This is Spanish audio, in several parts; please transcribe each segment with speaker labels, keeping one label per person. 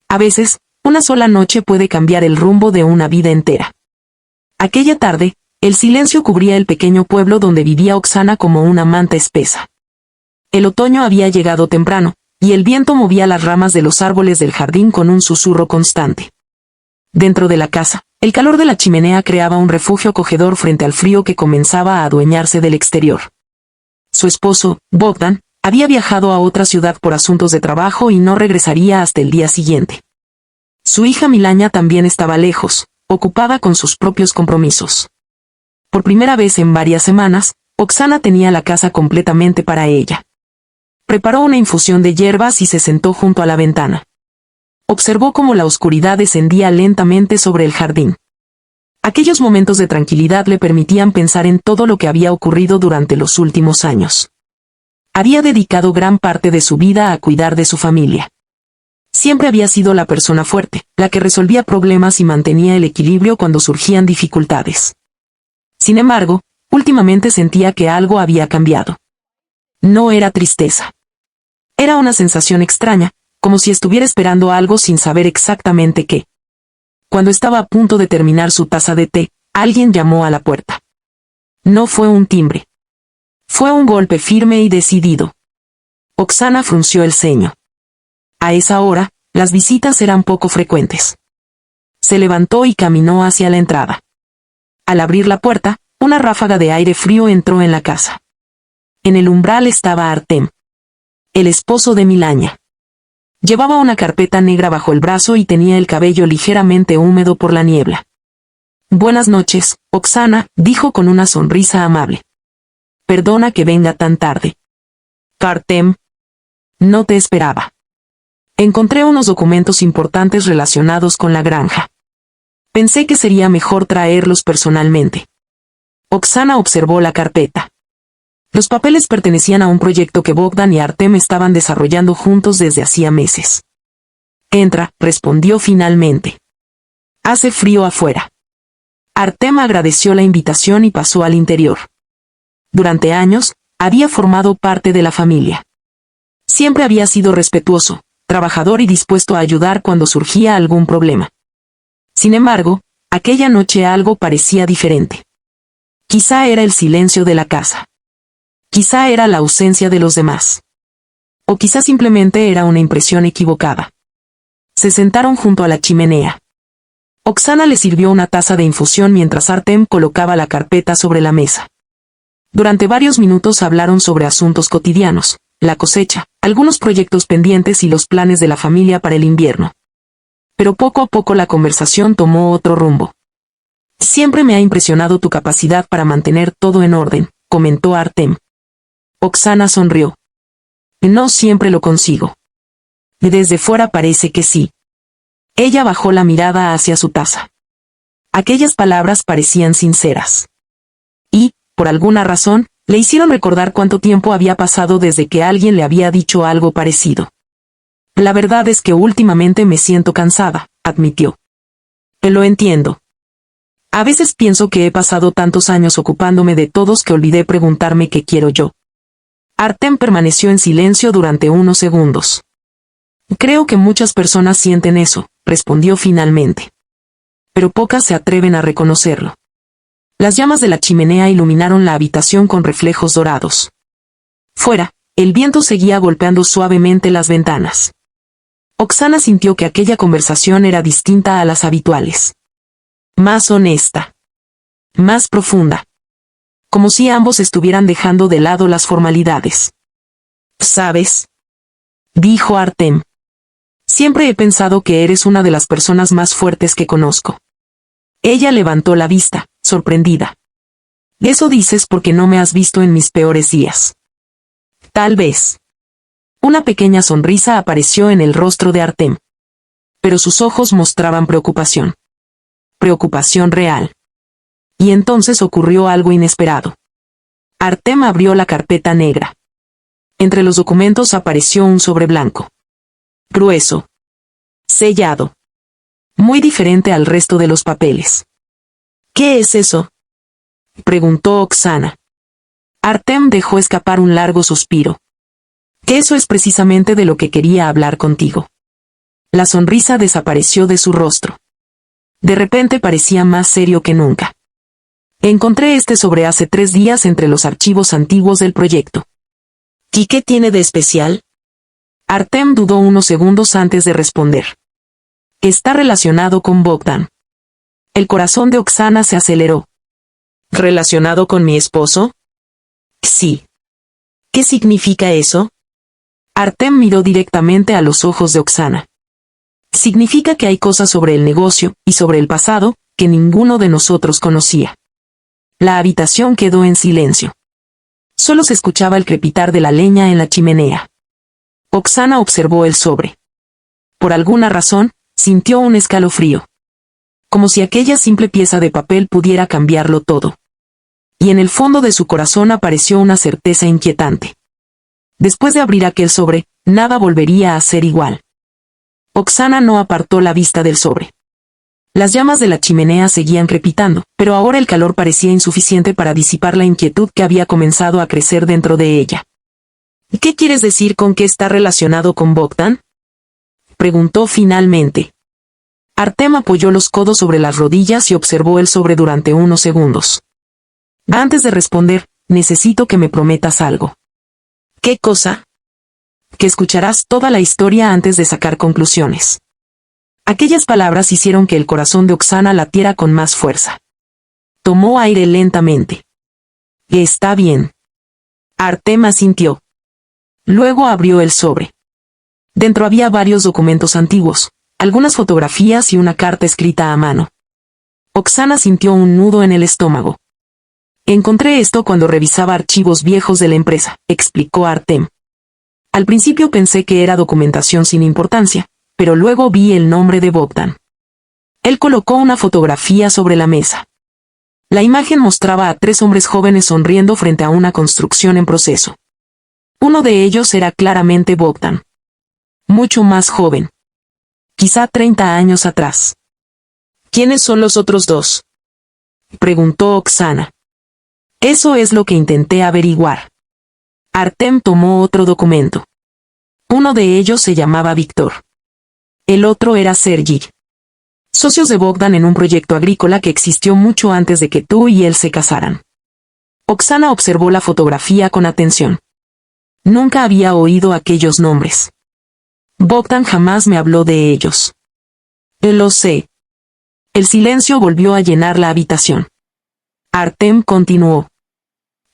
Speaker 1: A veces, una sola noche puede cambiar el rumbo de una vida entera. Aquella tarde, el silencio cubría el pequeño pueblo donde vivía Oksana como una manta espesa. El otoño había llegado temprano, y el viento movía las ramas de los árboles del jardín con un susurro constante. Dentro de la casa, el calor de la chimenea creaba un refugio acogedor frente al frío que comenzaba a adueñarse del exterior. Su esposo, Bogdan, había viajado a otra ciudad por asuntos de trabajo y no regresaría hasta el día siguiente. Su hija Milania también estaba lejos, ocupada con sus propios compromisos. Por primera vez en varias semanas, Oksana tenía la casa completamente para ella. Preparó una infusión de hierbas y se sentó junto a la ventana. Observó cómo la oscuridad descendía lentamente sobre el jardín. Aquellos momentos de tranquilidad le permitían pensar en todo lo que había ocurrido durante los últimos años. Había dedicado gran parte de su vida a cuidar de su familia. Siempre había sido la persona fuerte, la que resolvía problemas y mantenía el equilibrio cuando surgían dificultades. Sin embargo, últimamente sentía que algo había cambiado. No era tristeza. Era una sensación extraña, como si estuviera esperando algo sin saber exactamente qué. Cuando estaba a punto de terminar su taza de té, alguien llamó a la puerta. No fue un timbre. Fue un golpe firme y decidido. Oksana frunció el ceño. A esa hora, las visitas eran poco frecuentes. Se levantó y caminó hacia la entrada. Al abrir la puerta, una ráfaga de aire frío entró en la casa. En el umbral estaba Artem, el esposo de Milania. Llevaba una carpeta negra bajo el brazo y tenía el cabello ligeramente húmedo por la niebla. «Buenas noches, Oksana», dijo con una sonrisa amable. «Perdona que venga tan tarde». «Artem, no te esperaba. Encontré unos documentos importantes relacionados con la granja. Pensé que sería mejor traerlos personalmente». Oksana observó la carpeta. Los papeles pertenecían a un proyecto que Bogdan y Artem estaban desarrollando juntos desde hacía meses. «Entra», respondió finalmente. «Hace frío afuera». Artem agradeció la invitación y pasó al interior. Durante años, había formado parte de la familia. Siempre había sido respetuoso, trabajador y dispuesto a ayudar cuando surgía algún problema. Sin embargo, aquella noche algo parecía diferente. Quizá era el silencio de la casa. Quizá era la ausencia de los demás. O quizá simplemente era una impresión equivocada. Se sentaron junto a la chimenea. Oksana le sirvió una taza de infusión mientras Artem colocaba la carpeta sobre la mesa. Durante varios minutos hablaron sobre asuntos cotidianos, la cosecha, algunos proyectos pendientes y los planes de la familia para el invierno. Pero poco a poco la conversación tomó otro rumbo. «Siempre me ha impresionado tu capacidad para mantener todo en orden», comentó Artem. Oksana sonrió. «No siempre lo consigo. Desde fuera parece que sí». Ella bajó la mirada hacia su taza. Aquellas palabras parecían sinceras. Y, por alguna razón, le hicieron recordar cuánto tiempo había pasado desde que alguien le había dicho algo parecido. «La verdad es que últimamente me siento cansada», admitió. «Lo entiendo. A veces pienso que he pasado tantos años ocupándome de todos que olvidé preguntarme qué quiero yo». Artem permaneció en silencio durante unos segundos. «Creo que muchas personas sienten eso», respondió finalmente. «Pero pocas se atreven a reconocerlo». Las llamas de la chimenea iluminaron la habitación con reflejos dorados. Fuera, el viento seguía golpeando suavemente las ventanas. Oksana sintió que aquella conversación era distinta a las habituales. Más honesta. Más profunda. Como si ambos estuvieran dejando de lado las formalidades. «¿Sabes?», dijo Artem. «Siempre he pensado que eres una de las personas más fuertes que conozco». Ella levantó la vista, sorprendida. «Eso dices porque no me has visto en mis peores días». «Tal vez». Una pequeña sonrisa apareció en el rostro de Artem. Pero sus ojos mostraban preocupación. Preocupación real. Y entonces ocurrió algo inesperado. Artem abrió la carpeta negra. Entre los documentos apareció un sobre blanco. Grueso. Sellado. Muy diferente al resto de los papeles. «¿Qué es eso?», preguntó Oksana. Artem dejó escapar un largo suspiro. «Eso es precisamente de lo que quería hablar contigo». La sonrisa desapareció de su rostro. De repente parecía más serio que nunca. Encontré este sobre hace 3 días entre los archivos antiguos del proyecto. ¿Y qué tiene de especial? Artem dudó unos segundos antes de responder. Está relacionado con Bogdan. El corazón de Oksana se aceleró. ¿Relacionado con mi esposo? Sí. ¿Qué significa eso? Artem miró directamente a los ojos de Oksana. Significa que hay cosas sobre el negocio y sobre el pasado que ninguno de nosotros conocía. La habitación quedó en silencio. Solo se escuchaba el crepitar de la leña en la chimenea. Oksana observó el sobre. Por alguna razón, sintió un escalofrío. Como si aquella simple pieza de papel pudiera cambiarlo todo. Y en el fondo de su corazón apareció una certeza inquietante. Después de abrir aquel sobre, nada volvería a ser igual. Oksana no apartó la vista del sobre. Las llamas de la chimenea seguían crepitando, pero ahora el calor parecía insuficiente para disipar la inquietud que había comenzado a crecer dentro de ella. ¿Qué quieres decir con que está relacionado con Bogdan? Preguntó finalmente. Artem apoyó los codos sobre las rodillas y observó el sobre durante unos segundos. Antes de responder, necesito que me prometas algo. ¿Qué cosa? Que escucharás toda la historia antes de sacar conclusiones. Aquellas palabras hicieron que el corazón de Oksana latiera con más fuerza. Tomó aire lentamente. Está bien. Artem asintió. Luego abrió el sobre. Dentro había varios documentos antiguos, algunas fotografías y una carta escrita a mano. Oksana sintió un nudo en el estómago. Encontré esto cuando revisaba archivos viejos de la empresa, explicó Artem. Al principio pensé que era documentación sin importancia, pero luego vi el nombre de Bogdan. Él colocó una fotografía sobre la mesa. La imagen mostraba a 3 hombres jóvenes sonriendo frente a una construcción en proceso. Uno de ellos era claramente Bogdan. Mucho más joven. Quizá 30 años atrás. ¿Quiénes son los otros 2? Preguntó Oksana. Eso es lo que intenté averiguar. Artem tomó otro documento. Uno de ellos se llamaba Víctor. El otro era Sergi. Socios de Bogdan en un proyecto agrícola que existió mucho antes de que tú y él se casaran. Oksana observó la fotografía con atención. Nunca había oído aquellos nombres. Bogdan jamás me habló de ellos. Lo sé. El silencio volvió a llenar la habitación. Artem continuó.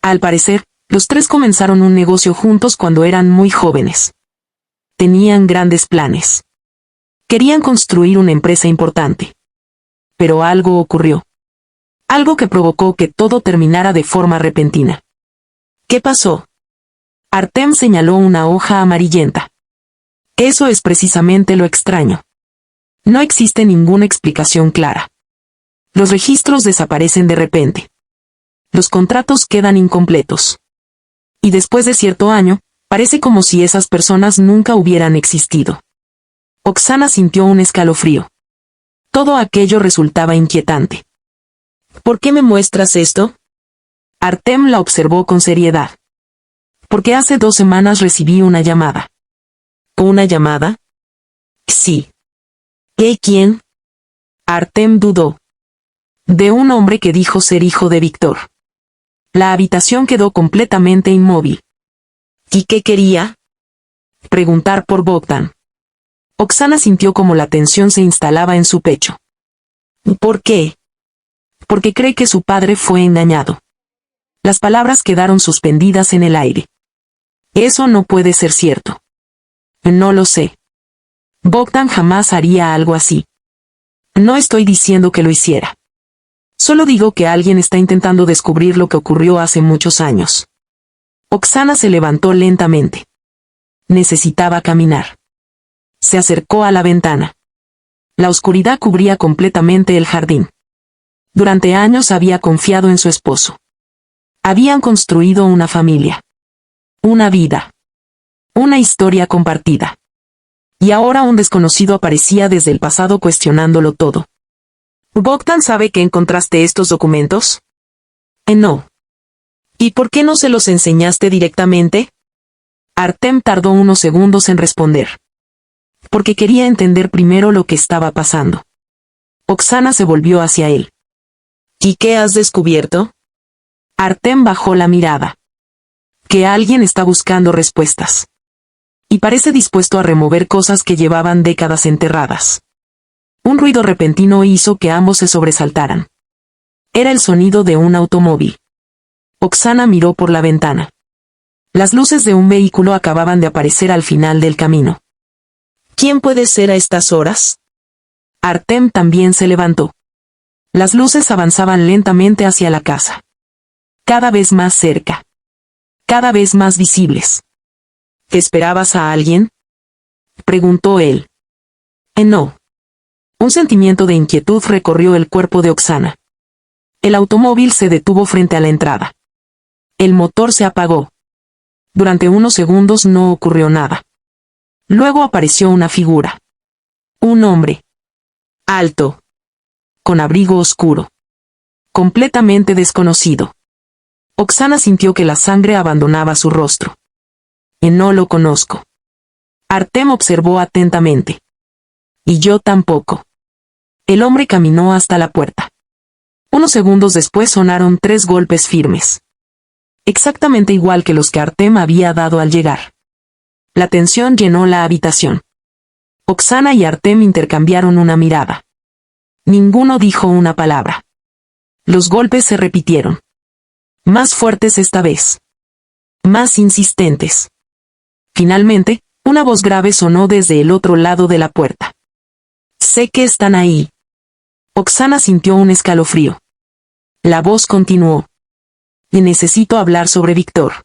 Speaker 1: Al parecer, los 3 comenzaron un negocio juntos cuando eran muy jóvenes. Tenían grandes planes. Querían construir una empresa importante. Pero algo ocurrió. Algo que provocó que todo terminara de forma repentina. ¿Qué pasó? Artem señaló una hoja amarillenta. Eso es precisamente lo extraño. No existe ninguna explicación clara. Los registros desaparecen de repente. Los contratos quedan incompletos. Y después de cierto año, parece como si esas personas nunca hubieran existido. Oksana sintió un escalofrío. Todo aquello resultaba inquietante. ¿Por qué me muestras esto? Artem la observó con seriedad. Porque hace 2 semanas recibí una llamada. ¿Una llamada? Sí. ¿Qué quién? Artem dudó. De un hombre que dijo ser hijo de Víctor. La habitación quedó completamente inmóvil. ¿Y qué quería? Preguntar por Bogdan. Oksana sintió como la tensión se instalaba en su pecho. ¿Por qué? Porque cree que su padre fue engañado. Las palabras quedaron suspendidas en el aire. Eso no puede ser cierto. No lo sé. Bogdan jamás haría algo así. No estoy diciendo que lo hiciera. Solo digo que alguien está intentando descubrir lo que ocurrió hace muchos años. Oksana se levantó lentamente. Necesitaba caminar. Se acercó a la ventana. La oscuridad cubría completamente el jardín. Durante años había confiado en su esposo. Habían construido una familia. Una vida. Una historia compartida. Y ahora un desconocido aparecía desde el pasado cuestionándolo todo. ¿Bogdan sabe que encontraste estos documentos? No. ¿Y por qué no se los enseñaste directamente? Artem tardó unos segundos en responder. porque quería entender primero lo que estaba pasando. Oksana se volvió hacia él. ¿Y qué has descubierto? Artem bajó la mirada. Que alguien está buscando respuestas. Y parece dispuesto a remover cosas que llevaban décadas enterradas. Un ruido repentino hizo que ambos se sobresaltaran. Era el sonido de un automóvil. Oksana miró por la ventana. Las luces de un vehículo acababan de aparecer al final del camino. ¿Quién puede ser a estas horas? Artem también se levantó. Las luces avanzaban lentamente hacia la casa. Cada vez más cerca. Cada vez más visibles. ¿Esperabas a alguien? Preguntó él. No. Un sentimiento de inquietud recorrió el cuerpo de Oksana. El automóvil se detuvo frente a la entrada. El motor se apagó. Durante unos segundos no ocurrió nada. Luego apareció una figura. Un hombre. Alto. Con abrigo oscuro. Completamente desconocido. Oksana sintió que la sangre abandonaba su rostro. No lo conozco. Artem observó atentamente. Y yo tampoco. El hombre caminó hasta la puerta. Unos segundos después sonaron 3 golpes firmes. Exactamente igual que los que Artem había dado al llegar. La tensión llenó la habitación. Oksana y Artem intercambiaron una mirada. Ninguno dijo una palabra. Los golpes se repitieron. Más fuertes esta vez. Más insistentes. Finalmente, una voz grave sonó desde el otro lado de la puerta. Sé que están ahí. Oksana sintió un escalofrío. La voz continuó. Y necesito hablar sobre Víctor.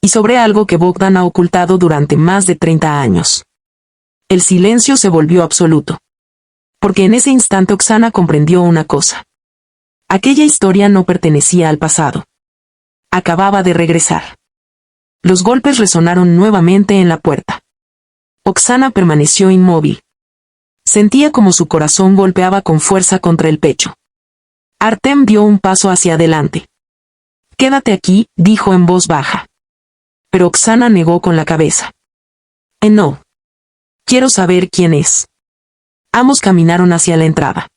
Speaker 1: Y sobre algo que Bogdan ha ocultado durante más de 30 años. El silencio se volvió absoluto. Porque en ese instante Oksana comprendió una cosa. Aquella historia no pertenecía al pasado. Acababa de regresar. Los golpes resonaron nuevamente en la puerta. Oksana permaneció inmóvil. Sentía como su corazón golpeaba con fuerza contra el pecho. Artem dio un paso hacia adelante. Quédate aquí, dijo en voz baja. Pero Oksana negó con la cabeza. No. Quiero saber quién es. Ambos caminaron hacia la entrada.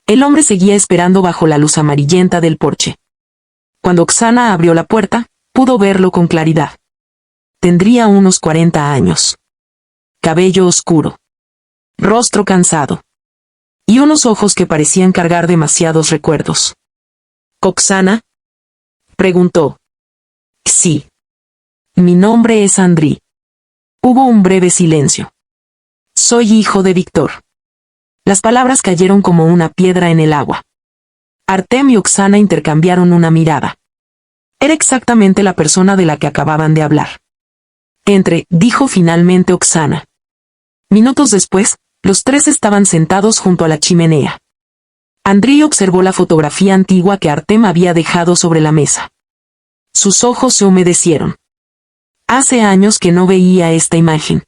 Speaker 1: El hombre seguía esperando bajo la luz amarillenta del porche. Cuando Oksana abrió la puerta, pudo verlo con claridad. Tendría unos 40 años. Cabello oscuro. Rostro cansado. Y unos ojos que parecían cargar demasiados recuerdos. ¿Oksana? Preguntó. Sí. Mi nombre es Andriy. Hubo un breve silencio. Soy hijo de Víctor. Las palabras cayeron como una piedra en el agua. Artem y Oksana intercambiaron una mirada. Era exactamente la persona de la que acababan de hablar. Dijo finalmente Oksana. Minutos después, los 3 estaban sentados junto a la chimenea. Andriy observó la fotografía antigua que Artem había dejado sobre la mesa. Sus ojos se humedecieron. Hace años que no veía esta imagen.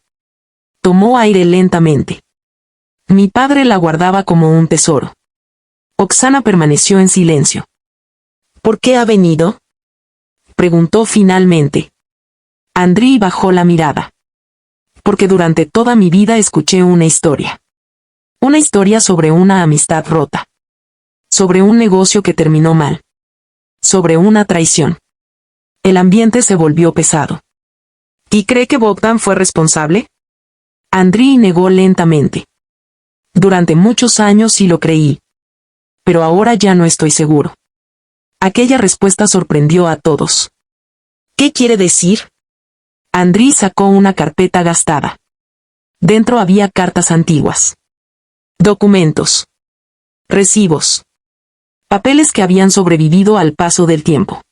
Speaker 1: Tomó aire lentamente. Mi padre la guardaba como un tesoro. Oksana permaneció en silencio. ¿Por qué ha venido? Preguntó finalmente. Andriy bajó la mirada. Porque durante toda mi vida escuché una historia. Una historia sobre una amistad rota. Sobre un negocio que terminó mal. Sobre una traición. El ambiente se volvió pesado. ¿Y cree que Bogdan fue responsable? Andriy negó lentamente. Durante muchos años sí lo creí. Pero ahora ya no estoy seguro. Aquella respuesta sorprendió a todos. ¿Qué quiere decir? Andriy sacó una carpeta gastada. Dentro había cartas antiguas. Documentos. Recibos. Papeles que habían sobrevivido al paso del tiempo.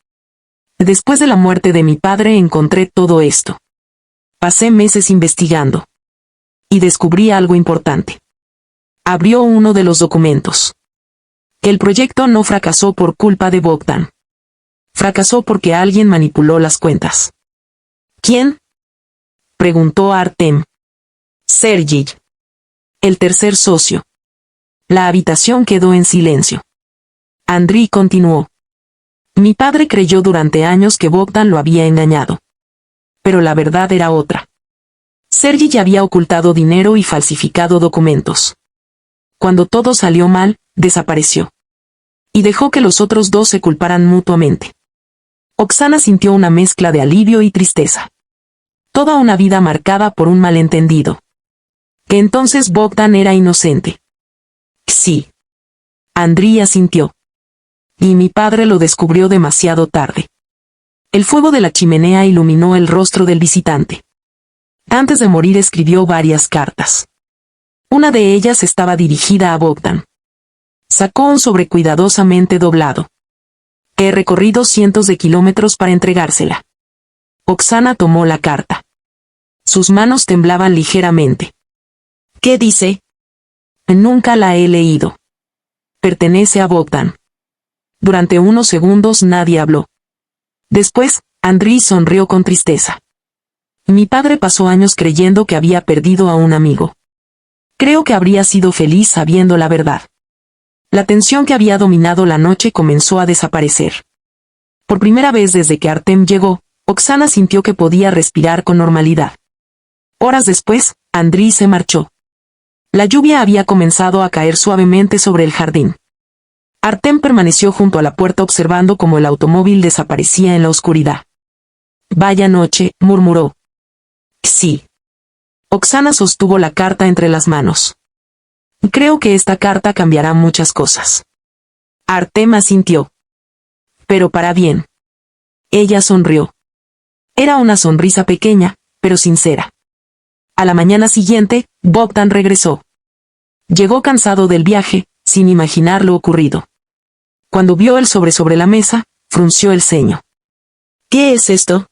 Speaker 1: Después de la muerte de mi padre encontré todo esto. Pasé meses investigando. Y descubrí algo importante. Abrió uno de los documentos. El proyecto no fracasó por culpa de Bogdan. Fracasó porque alguien manipuló las cuentas. ¿Quién? Preguntó Artem. Sergey. El tercer socio. La habitación quedó en silencio. Andriy continuó. Mi padre creyó durante años que Bogdan lo había engañado. Pero la verdad era otra. Sergi ya había ocultado dinero y falsificado documentos. Cuando todo salió mal, desapareció. Y dejó que los otros dos se culparan mutuamente. Oksana sintió una mezcla de alivio y tristeza. Toda una vida marcada por un malentendido. Que entonces Bogdan era inocente. Sí. Andriy asintió. Y mi padre lo descubrió demasiado tarde. El fuego de la chimenea iluminó el rostro del visitante. Antes de morir escribió varias cartas. Una de ellas estaba dirigida a Bogdan. Sacó un sobre cuidadosamente doblado. He recorrido cientos de kilómetros para entregársela. Oksana tomó la carta. Sus manos temblaban ligeramente. ¿Qué dice? Nunca la he leído. Pertenece a Bogdan. Durante unos segundos nadie habló. Después, Andriy sonrió con tristeza. Mi padre pasó años creyendo que había perdido a un amigo. Creo que habría sido feliz sabiendo la verdad. La tensión que había dominado la noche comenzó a desaparecer. Por primera vez desde que Artem llegó, Oksana sintió que podía respirar con normalidad. Horas después, Andriy se marchó. La lluvia había comenzado a caer suavemente sobre el jardín. Artem permaneció junto a la puerta observando cómo el automóvil desaparecía en la oscuridad. Vaya noche, murmuró. Sí. Oksana sostuvo la carta entre las manos. Creo que esta carta cambiará muchas cosas. Artem asintió. Pero para bien. Ella sonrió. Era una sonrisa pequeña, pero sincera. A la mañana siguiente, Bogdan regresó. Llegó cansado del viaje, sin imaginar lo ocurrido. Cuando vio el sobre la mesa, frunció el ceño. ¿Qué es esto?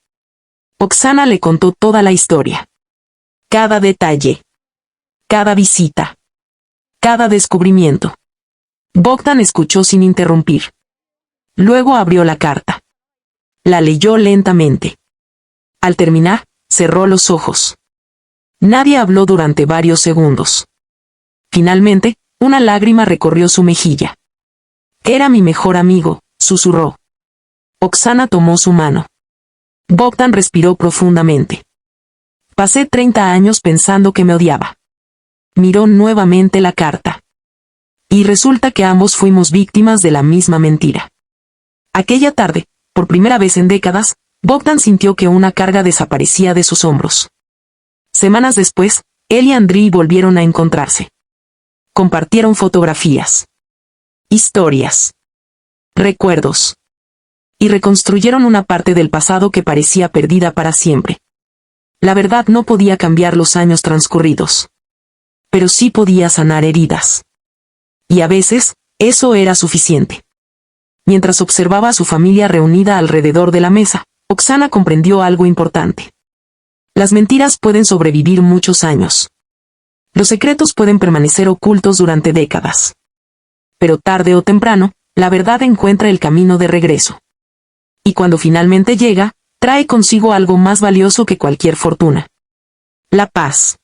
Speaker 1: Oksana le contó toda la historia. Cada detalle. Cada visita. Cada descubrimiento. Bogdan escuchó sin interrumpir. Luego abrió la carta. La leyó lentamente. Al terminar, cerró los ojos. Nadie habló durante varios segundos. Finalmente, una lágrima recorrió su mejilla. Era mi mejor amigo, susurró. Oksana tomó su mano. Bogdan respiró profundamente. Pasé 30 años pensando que me odiaba. Miró nuevamente la carta. Y resulta que ambos fuimos víctimas de la misma mentira. Aquella tarde, por primera vez en décadas, Bogdan sintió que una carga desaparecía de sus hombros. Semanas después, él y Andriy volvieron a encontrarse. Compartieron fotografías. Historias. Recuerdos. Y reconstruyeron una parte del pasado que parecía perdida para siempre. La verdad no podía cambiar los años transcurridos. Pero sí podía sanar heridas. Y a veces, eso era suficiente. Mientras observaba a su familia reunida alrededor de la mesa, Oksana comprendió algo importante. Las mentiras pueden sobrevivir muchos años. Los secretos pueden permanecer ocultos durante décadas. Pero tarde o temprano, la verdad encuentra el camino de regreso. Y cuando finalmente llega, trae consigo algo más valioso que cualquier fortuna. La paz.